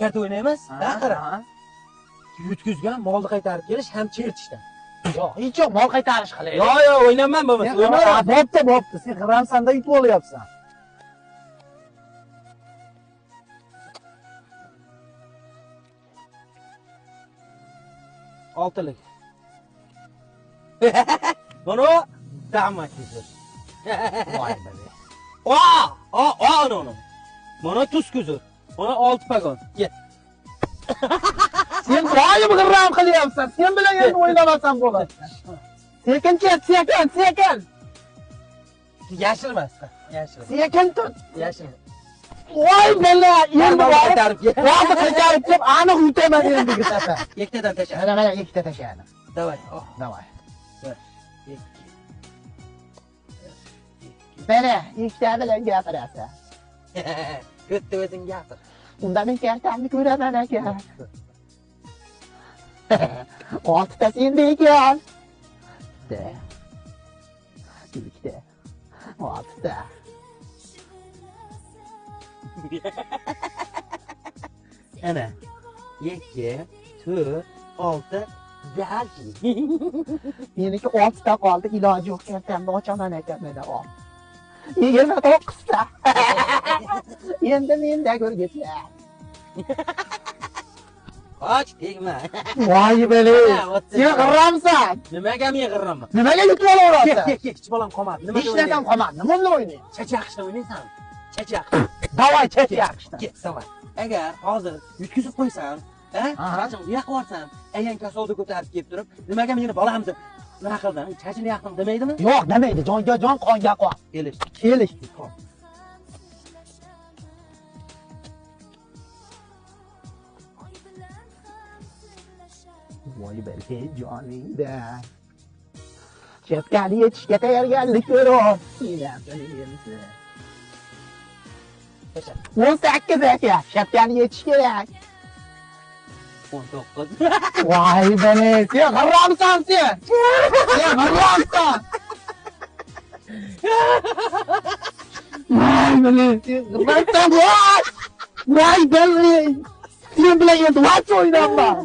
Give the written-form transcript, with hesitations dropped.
kart o'ynaymiz. Qara. Yutkizgan molni qaytarib kelish ham chertishdan. Yo'q, hech yo'q, mol qaytarish qilaylik. Yo'q, o'ynayman bo'lmasa. Bo'pti. Sen qiramsanda yutib olyapsan. Oltilik. Buni damakizdir. Voy bale. No. Buni tuzkuzur. Buni 6 pagon. Ket. Sen doim g'irram qilyapsan. Sen bilan endi o'ynamasan bo'ladi. Sekin ket, sekin. Yashirmas. Sekin tut. Yashir. Voy bala, endi qaytarib ket. Voy qaytarib ket, aniq yutaman endi gitafa. Ikkitadan tasha. Mana ikkita tashani. Davay. Davay. 1 2. Mana ikkita bilan gapirasan. Bitta o'zing gapir. Unda men kartamni ko'raman aka. 6 ta senda ekan. Ikkita. 6 ta. Ana. 2 4 6 dalchi. Meniki 6 ta qoldi, iloji yo'q, kartamni ochaman aka mana ol. 29 ta. Endi menda ko'rgizlar. Qoch, tegma. Voy bale. Sen g'irramsan. Nimaga men g'irraman? Nimaga yutib olaversan? Hech bolam qolmadi. Hech narsam qolmadi. Nima bilan o'ynaysan? Chachaqishda o'ynaysan. Chachaq. Davay chachaqishda. Ket, davay. Agar hozir yutkizib qo'ysam, chachim yoqib yuborsam, ayyanka savdo ko'tarib kelib turib, nimaga meni bolamni nima qildim? Chachini yoqdim demaydimi? Yo'q, demaydi. Jonga jon, qonga qon. Kelishdik. Voy bale, joningda. Chepkani yetishga tayyorgarlik ko'rib. Yeyapsan. 18 aka, chepkani yetish kerak. 19. Voy bale, sen g'irramsan sen. Sen g'irramsan. Voy bale, sen g'irramsan. Voy bale. Sen bilan endi vaqt o'ynayman.